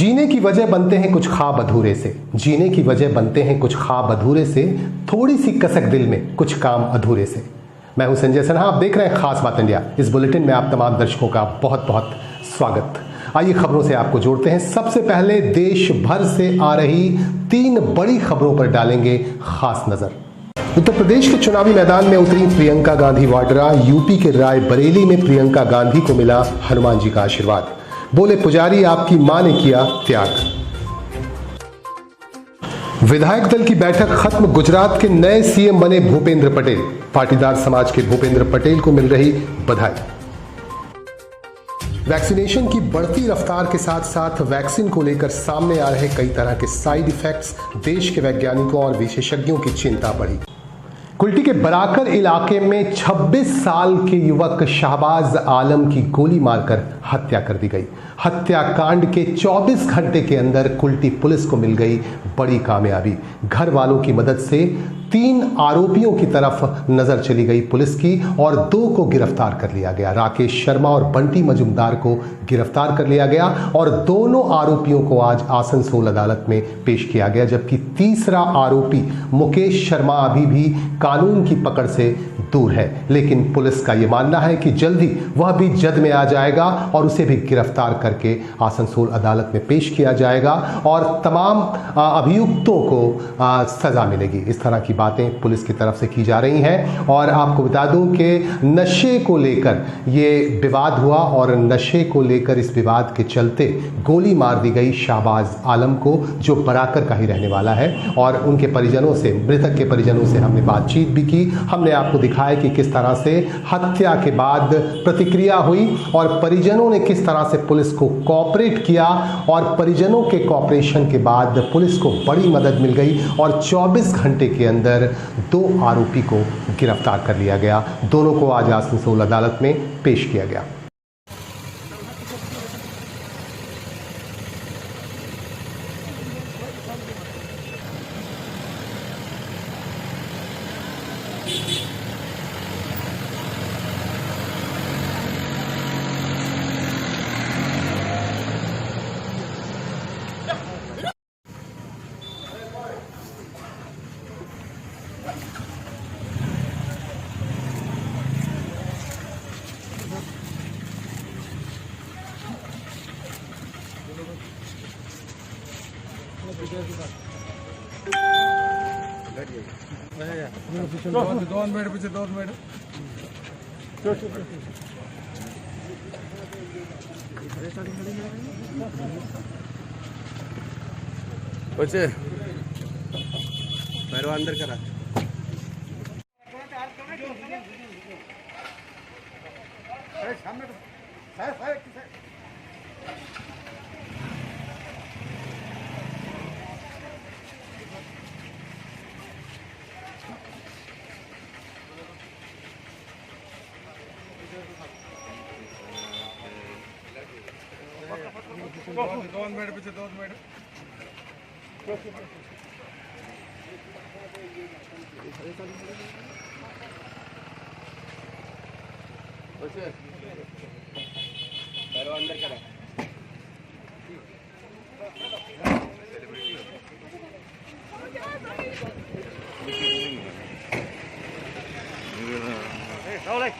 जीने की वजह बनते हैं कुछ ख्वाब अधूरे से, जीने की वजह बनते हैं कुछ ख्वाब अधूरे से, थोड़ी सी कसक दिल में कुछ काम अधूरे से। मैं हूं संजय सिन्हा, आप देख रहे हैं खास बात इंडिया। इस बुलेटिन में आप तमाम दर्शकों का बहुत बहुत स्वागत। आइए खबरों से आपको जोड़ते हैं। सबसे पहले देश भर से आ रही 3 बड़ी खबरों पर डालेंगे खास नजर। उत्तर प्रदेश के चुनावी मैदान में उतरी प्रियंका गांधी वाड्रा। यूपी के रायबरेली में प्रियंका गांधी को मिला हनुमान जी का आशीर्वाद। बोले पुजारी, आपकी मां ने किया त्याग। विधायक दल की बैठक खत्म। गुजरात के नए सीएम बने भूपेंद्र पटेल। पाटीदार समाज के भूपेंद्र पटेल को मिल रही बधाई। वैक्सीनेशन की बढ़ती रफ्तार के साथ साथ वैक्सीन को लेकर सामने आ रहे कई तरह के साइड इफेक्ट्स, देश के वैज्ञानिकों और विशेषज्ञों की चिंता बढ़ी। कुल्टी के बराकर इलाके में 26 साल के युवक शाहबाज आलम की गोली मारकर हत्या कर दी गई। हत्याकांड के 24 घंटे के अंदर कुल्टी पुलिस को मिल गई बड़ी कामयाबी। घर वालों की मदद से 3 आरोपियों की तरफ नजर चली गई पुलिस की और 2 को गिरफ्तार कर लिया गया। राकेश शर्मा और बंटी मजुमदार को गिरफ्तार कर लिया गया और दोनों आरोपियों को आज आसनसोल अदालत में पेश किया गया, जबकि तीसरा आरोपी मुकेश शर्मा अभी भी कानून की पकड़ से दूर है। लेकिन पुलिस का यह मानना है कि जल्दी वह भी जद में आ जाएगा और उसे भी गिरफ्तार करके आसनसोल अदालत में पेश किया जाएगा और तमाम अभियुक्तों को सजा मिलेगी। इस तरह की बातें पुलिस की तरफ से की जा रही हैं। और आपको बता दूं कि नशे को लेकर यह विवाद हुआ और नशे को लेकर इस विवाद के चलते गोली मार दी गई शाहबाज आलम को, जो बराकर का ही रहने वाला है। और उनके परिजनों से, मृतक के परिजनों से हमने बातचीत भी की। हमने आपको दिखाया कि किस तरह से हत्या के बाद प्रतिक्रिया हुई और परिजनों ने किस तरह से पुलिस को कोऑपरेट किया और परिजनों के कोऑपरेशन के बाद पुलिस को बड़ी मदद मिल गई और 24 घंटे के अंदर 2 आरोपी को गिरफ्तार कर लिया गया। दोनों को आज आसनसोल अदालत में पेश किया गया। दोन मिनट पीछे 2 मिनट बच्चे पैर अंदर करा। दोन मिनट पीछे 2 मिनट बच्चे पैर अंदर करा।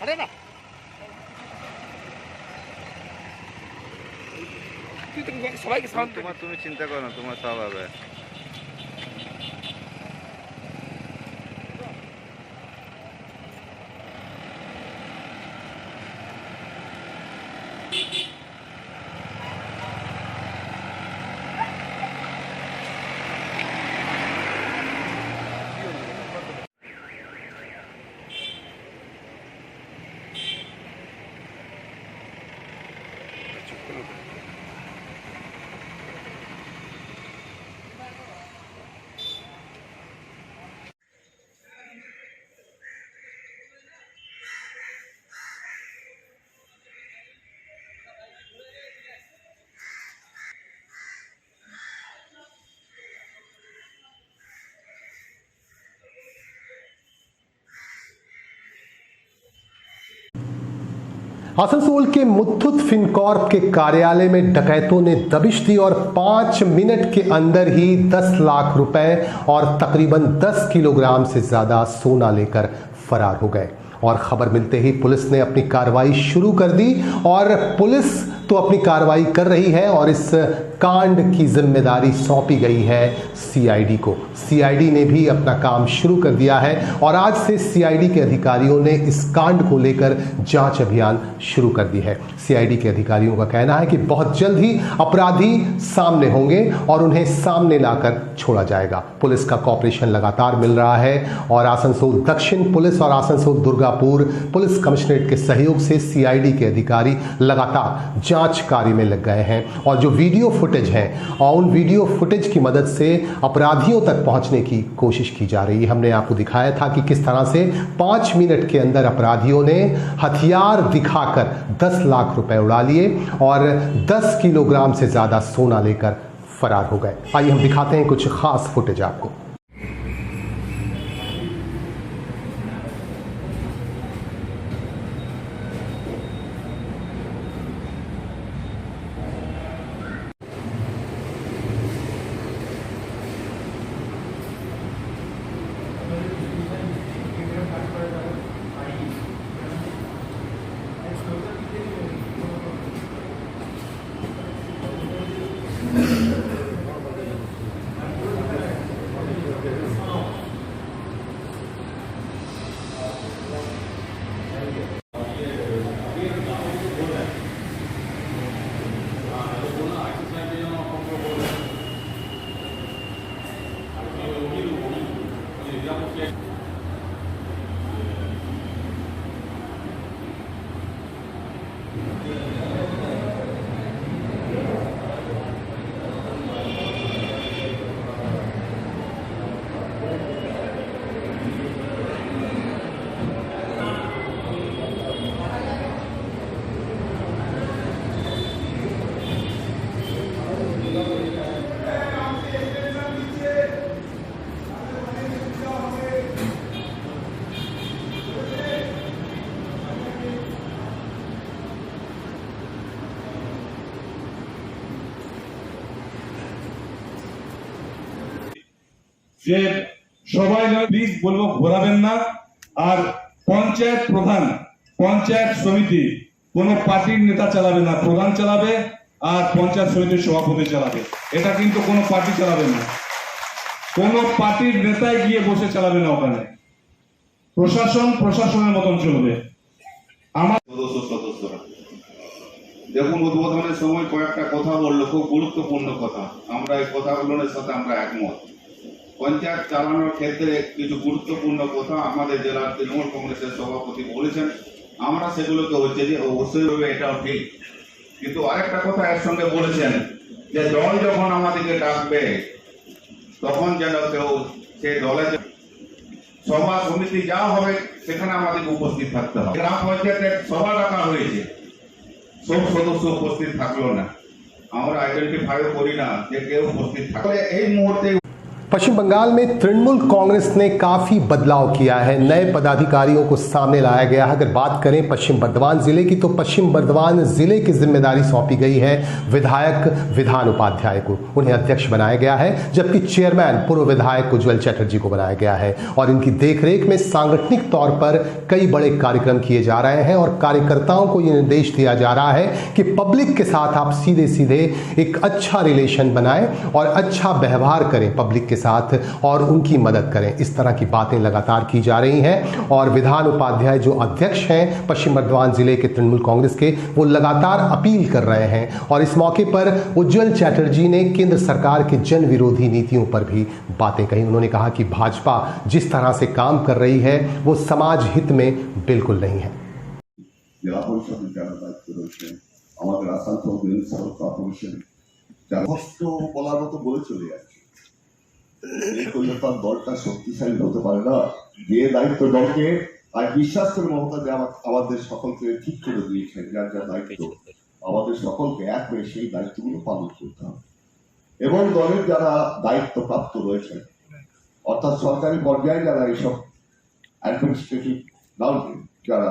अरे ना সবাইকে সাউন্ড তুমি চিন্তা করো না, তোমার সব হবে। आसनसोल के मुथुट फिनकॉर्प के कार्यालय में डकैतों ने दबिश दी और 5 मिनट के अंदर ही 10 लाख रुपए और तकरीबन 10 किलोग्राम से ज्यादा सोना लेकर फरार हो गए। और खबर मिलते ही पुलिस ने अपनी कार्रवाई शुरू कर दी और पुलिस तो अपनी कार्रवाई कर रही है और इस कांड की जिम्मेदारी सौंपी गई है सीआईडी को। सीआईडी ने भी अपना काम शुरू कर दिया है और आज से सीआईडी के अधिकारियों ने इस कांड को लेकर जांच अभियान शुरू कर दी है। सीआईडी के अधिकारियों का कहना है कि बहुत जल्द ही अपराधी सामने होंगे और उन्हें सामने लाकर छोड़ा जाएगा। पुलिस का कॉपरेशन लगातार मिल रहा है और आसनसोल दक्षिण पुलिस और आसनसोल दुर्गापुर पुलिस कमिश्नरेट के सहयोग से सीआईडी के अधिकारी लगातार जांच कार्य में लग गए हैं और जो वीडियो फुटेज है और उन वीडियो फुटेज की मदद से अपराधियों तक पहुंचने की कोशिश की जा रही है। हमने आपको दिखाया था कि किस तरह से 5 मिनट के अंदर अपराधियों ने हथियार दिखाकर 10 लाख रुपए उड़ा लिए और 10 किलोग्राम से ज्यादा सोना लेकर फरार हो गए। आइए हम दिखाते हैं कुछ खास फुटेज आपको। যে সবাই প্লিজ বলবো ঘোরাবেন না। আর পঞ্চায়েত প্রধান পঞ্চায়েত সমিতি কোন পার্টির নেতা চালাবে না, প্রধান চালাবে আর পঞ্চায়েত সমিতির সভাপতি চালাবে। এটা কিন্তু কোনো পার্টি চালাবে না, কোন পার্টির নেতাই গিয়ে বসে চালাবে না। ওখানে প্রশাসন প্রশাসনের মতন চলবে। আমার সদস্যরা দেখুন উদ্বোধনের সময় কয়েকটা কথা বললো, খুব গুরুত্বপূর্ণ কথা। আমরা এই কথাগুলোর সাথে আমরা একমত। পঞ্চায়েত চালানোর ক্ষেত্রে কিছু গুরুত্বপূর্ণ কথা আমাদের জেলার তৃণমূল কংগ্রেসের সভাপতি বলেছেন, আমরা সেগুলোকে হচ্ছে যে অবশ্যই এটাও ঠিক, কিন্তু আরেকটা কথা এর সঙ্গে বলেছেন যে দল যখন আমাদেরকে ডাকবে তখন যেন কেউ সেই দলে সভা সমিতি যা হবে সেখানে আমাদেরকে উপস্থিত থাকতে হবে। গ্রাম পঞ্চায়েতের সভা ডাকা হয়েছে, সব সদস্য উপস্থিত থাকলো না, আমরা আইডেন্টিফাইও করি না যে কেউ উপস্থিত থাকলে। এই মুহূর্তে पश्चिम बंगाल में तृणमूल कांग्रेस ने काफी बदलाव किया है, नए पदाधिकारियों को सामने लाया गया है। अगर बात करें पश्चिम बर्धमान जिले की तो पश्चिम बर्धमान जिले की जिम्मेदारी सौंपी गई है विधायक विधान उपाध्याय को, उन्हें अध्यक्ष बनाया गया है, जबकि चेयरमैन पूर्व विधायक उज्जवल चटर्जी को बनाया गया है। और इनकी देखरेख में सांगठनिक तौर पर कई बड़े कार्यक्रम किए जा रहे हैं और कार्यकर्ताओं को यह निर्देश दिया जा रहा है कि पब्लिक के साथ आप सीधे सीधे एक अच्छा रिलेशन बनाएं और अच्छा व्यवहार करें पब्लिक के साथ और उनकी मदद करें। इस तरह की बातें लगातार की जा रही हैं और विधान उपाध्याय जो अध्यक्ष हैं पश्चिम बर्धमान जिले के तृणमूल कांग्रेस के, वो लगातार अपील कर रहे हैं। और इस मौके पर उज्जवल चटर्जी ने केंद्र सरकार के जन विरोधी नीतियों पर भी बातें कही। उन्होंने कहा कि भाजपा जिस तरह से काम कर रही है वो समाज हित में बिल्कुल नहीं है। জেলা পরিষদের যারা দায়িত্ব রয়েছে, আমাদের আসানসোল মিউনিসিপাল কর্পোরেশন যারা কষ্ট বলার মতো বলে চলে যাচ্ছে, এই করলে তার দলটা শক্তিশালী হতে পারে না। যে দায়িত্ব দলকে আর বিশ্বাস করে মমতা যে আমাদের সকলকে ঠিক করে দিয়েছেন, যার যা দায়িত্ব আমাদের সকলকে এক হয়ে সেই দায়িত্বগুলো পালন করতে হবে। এবং দলের যারা দায়িত্বপ্রাপ্ত রয়েছেন, অর্থাৎ সরকারি পর্যায়ে যারা এইসব অ্যাডমিনিস্ট্রেটিভ যারা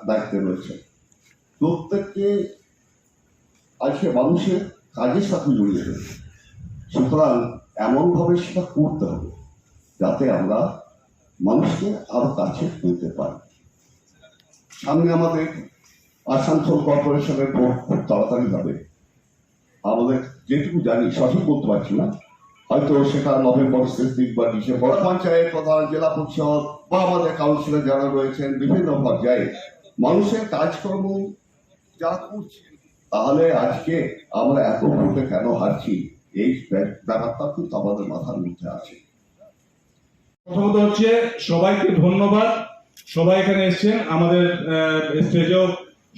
দায়িত্বে রয়েছে, প্রত্যেককে আজকে মানুষের কাজের সাথে জড়িয়ে রয়েছে। সুতরাং এমনভাবে সেটা করতে হবে যাতে আমরা মানুষকে আরো কাছে নিতে পারি। সামনে আমাদের আসানসোল কর্পোরেশনের ভোট খুব তাড়াতাড়ি হবে। আমাদের যেটুকু জানি সঠিক বলতে পারছি না, হয়তো সেটা নভেম্বর শেষ দিক বা ডিসেম্বর। পঞ্চায়েত প্রধান, জেলা পরিষদ বা আমাদের কাউন্সিলর যারা রয়েছেন বিভিন্ন পর্যায়ে মানুষের কাজকর্ম যা করছে, তাহলে আজকে আমরা এত ভোটে কেন হারছি এই ব্যাপারটা কিন্তু আমাদের মাথার মধ্যে আছে। প্রথমত হচ্ছে সবাইকে ধন্যবাদ, সবাই এখানে এসেছেন। আমাদের স্টেজেও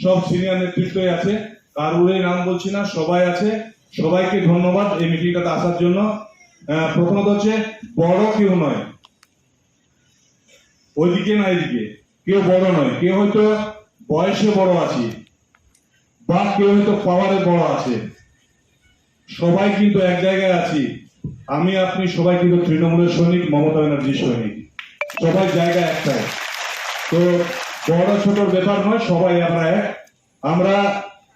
সব সিনিয়র নেতৃত্বই আছে, কারোরই নাম বলছি না, সবাই আছে। সবাইকে ধন্যবাদ এই মিটিংটাতে আসার জন্য। প্রথমত হচ্ছে বড় কেউ নয়, ওইদিকে না এদিকে, কেউ বড় নয়। কেউ হয়তো বয়সে বড় আছে বা কেউ হয়তো পাওয়ারে বড় আছে, সবাই কিন্তু এক জায়গায় আছি। আমি আপনি সবাই কিন্তু তৃণমূলের সৈনিক, মমতা ব্যানার্জির সৈনিক, সবাই জায়গা একটাই। তো বড় ছোটর ব্যাপার নয়, সবাই আমরা এক। আমরা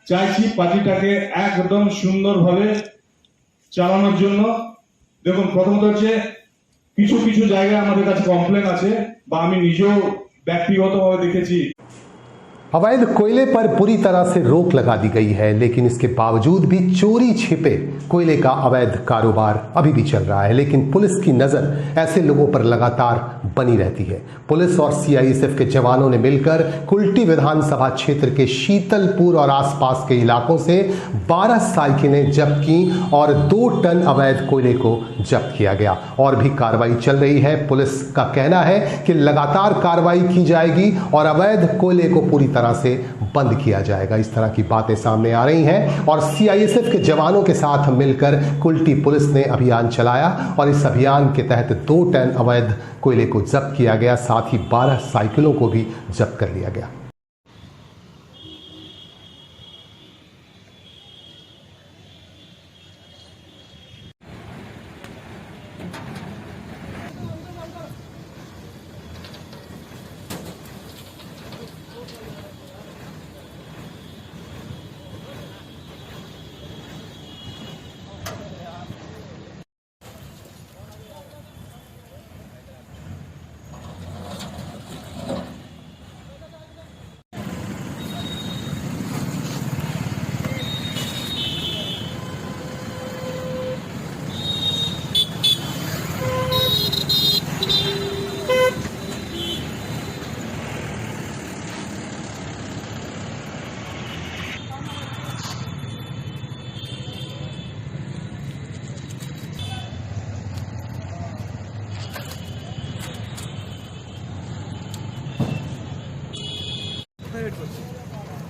চাইছি পার্টিটাকে একদম সুন্দরভাবে চালানোর জন্য। দেখুন, প্রথমত হচ্ছে কিছু কিছু জায়গায় আমাদের কাছে কমপ্লেন আছে বা আমি নিজেও ব্যক্তিগতভাবে দেখেছি। अवैध कोयले पर पूरी तरह से रोक लगा दी गई है, लेकिन इसके बावजूद भी चोरी छिपे कोयले का अवैध कारोबार अभी भी चल रहा है। लेकिन पुलिस की नजर ऐसे लोगों पर लगातार बनी रहती है। पुलिस और सीआईएसएफ के जवानों ने मिलकर कुल्टी विधानसभा क्षेत्र के शीतलपुर और आसपास के इलाकों से 12 साइकिलें जब्त की और 2 टन अवैध कोयले को जब्त किया गया। और भी कार्रवाई चल रही है। पुलिस का कहना है कि लगातार कार्रवाई की जाएगी और अवैध कोयले को पूरी तरह से बंद किया जाएगा। इस तरह की बातें सामने आ रही हैं और सीआईएसएफ के जवानों के साथ मिलकर कुल्टी पुलिस ने अभियान चलाया और इस अभियान के तहत 2 टन अवैध कोयले को जब्त किया गया। साथ ही 12 साइकिलों को भी जब्त कर लिया गया।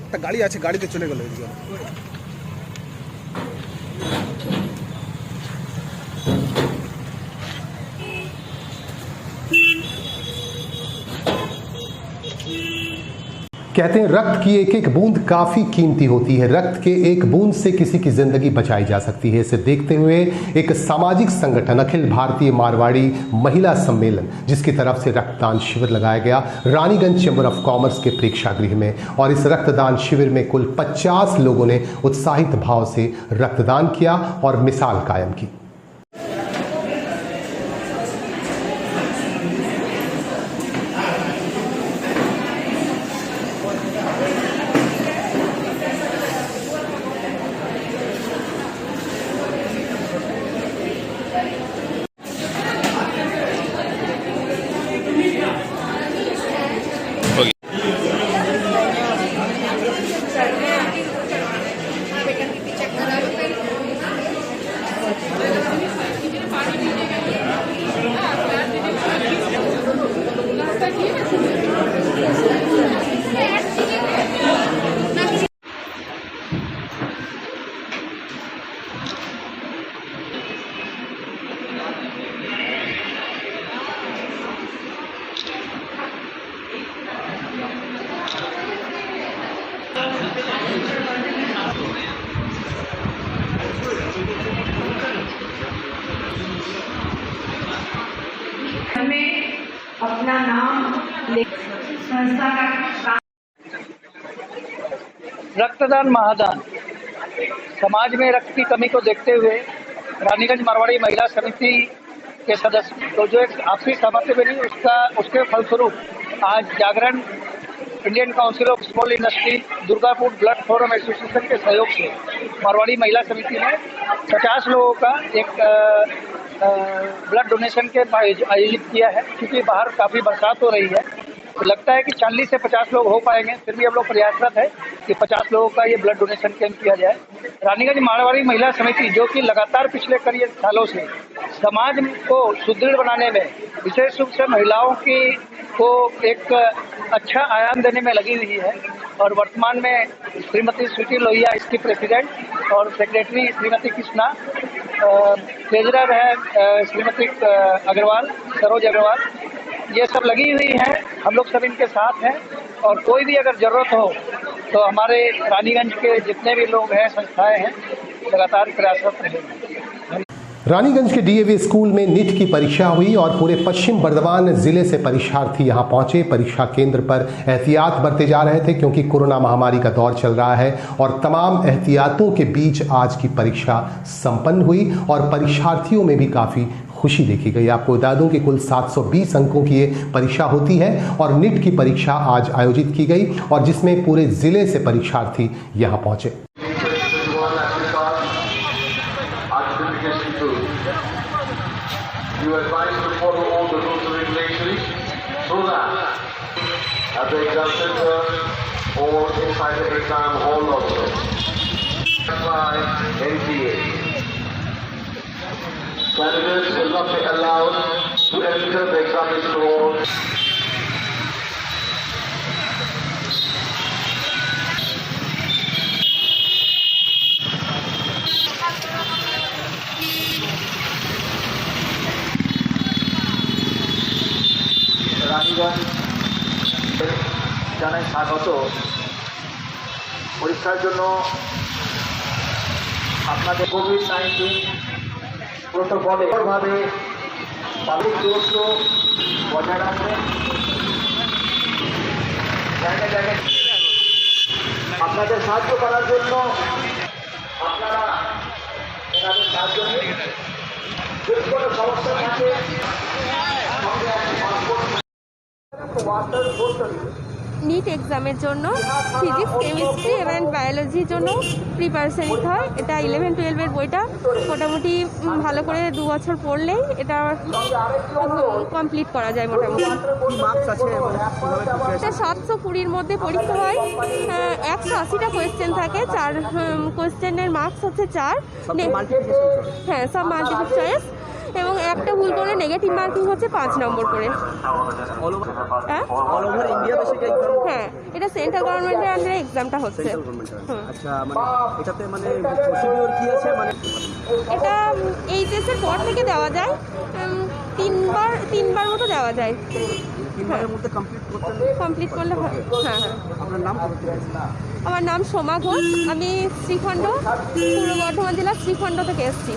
একটা গাড়ি আছে, গাড়িতে চলে গেল এদিকে। कहते हैं रक्त की एक एक बूंद काफी कीमती होती है। रक्त के एक बूंद से किसी की जिंदगी बचाई जा सकती है। इसे देखते हुए एक सामाजिक संगठन अखिल भारतीय मारवाड़ी महिला सम्मेलन, जिसकी तरफ से रक्तदान शिविर लगाया गया रानीगंज चैम्बर ऑफ कॉमर्स के प्रेक्षागृह में। और इस रक्तदान शिविर में कुल 50 लोगों ने उत्साहित भाव से रक्तदान किया और मिसाल कायम की। में अपना नाम संस्था का रक्तदान महादान। समाज में रक्त की कमी को देखते हुए रानीगंज मारवाड़ी महिला समिति के सदस्य तो जो एक आपसी सहमति बनी उसके फलस्वरूप आज Jagran Indian council of small industry Durgapur blood forum association के सहयोग से मारवाड़ी महिला समिति ने 50 लोगों का एक ब्लड डोनेशन कैंप आयोजित किया है। क्योंकि बाहर काफ़ी बरसात हो रही है तो लगता है कि 40 से 50 लोग हो पाएंगे, फिर भी हम लोग प्रयासरत है कि 50 लोगों का ये ब्लड डोनेशन कैंप किया जाए। रानीगंज मारवाड़ी महिला समिति जो कि लगातार पिछले कई सालों से समाज को सुदृढ़ बनाने में विशेष रूप से महिलाओं को एक अच्छा आयाम देने में लगी हुई है और वर्तमान में श्रीमती स्वीटी लोहिया इसकी प्रेसिडेंट और सेक्रेटरी श्रीमती कृष्णा, ट्रेजरर है श्रीमती अग्रवाल, सरोज अग्रवाल, ये सब लगी हुई हैं। हम लोग सब इनके साथ हैं और कोई भी अगर ज़रूरत हो तो हमारे रानीगंज के जितने भी लोग हैं, संस्थाएं हैं, लगातार प्रयासरत रहेंगे। रानीगंज के डीएवी स्कूल में नीट की परीक्षा हुई और पूरे पश्चिम बर्धमान जिले से परीक्षार्थी यहां पहुंचे। परीक्षा केंद्र पर एहतियात बरते जा रहे थे क्योंकि कोरोना महामारी का दौर चल रहा है और तमाम एहतियातों के बीच आज की परीक्षा संपन्न हुई और परीक्षार्थियों में भी काफ़ी खुशी देखी गई। आपको बता दूं कि कुल 720 अंकों की ये परीक्षा होती है और नीट की परीक्षा आज आयोजित की गई और जिसमें पूरे जिले से परीक्षार्थी यहां पहुंचे। You are advised to follow all the rules and regulations so that at the exam center or inside the exam hall also. By NTA. Candidates will not be allowed to enter the examination hall. Raniganj জানাই স্বাগত। পরীক্ষার জন্য আপনাদের COVID-19 প্রোটোকলে ভাবে public দূরত্ব বজায় রাখবেন। জায়গায় জায়গায় আপনাদের সাহায্য করার জন্য আপনারা এনাদের সাহায্য নিন। যদি কোনো সমস্যা থাকে नीट एग्जामेर জন্য ফিজিক্স, কেমিস্ট্রি এবং বায়োলজির জন্য প্রিপারেশন নিতে হয়। এটা 11-12 বইটা মোটামুটি ভালো করে 2 বছর পড়লেই এটা কমপ্লিট করা যায়। মোটামুটি এটা 720-র মধ্যে পরীক্ষা হয়। 180টা কোয়েশ্চেন থাকে, 4 কোয়েশ্চেনের মার্কস হচ্ছে 4। হ্যাঁ, সব মাল্টিপল চয়েস এবং একটা ভুল করে নেগেটিভ মার্কিং হচ্ছে 5 নম্বর করে। হ্যাঁ, এটা সেন্ট্রাল গভর্নমেন্টের আন্ডারে এক্সামটা হচ্ছে। আচ্ছা, মানে এটাতে মানে প্রসিডিউর কি আছে? মানে এটা এইচএসের পর থেকে দেওয়া যায়, তিনবার মতো দেওয়া যায়। 3 মাসের মধ্যে কমপ্লিট করলে হয়। হ্যাঁ হ্যাঁ। আপনার নাম? আমার নাম সোমা ঘোষ, আমি শ্রীখণ্ড, পূর্ব বর্ধমান জেলার শ্রীখণ্ড থেকে এসেছি।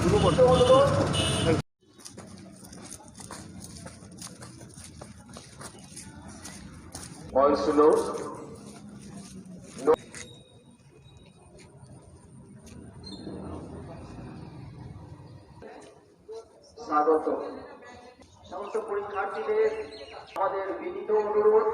Also note, স্বাগত। সমস্ত পরীক্ষার্থীদের আমাদের বিনীত অনুরোধ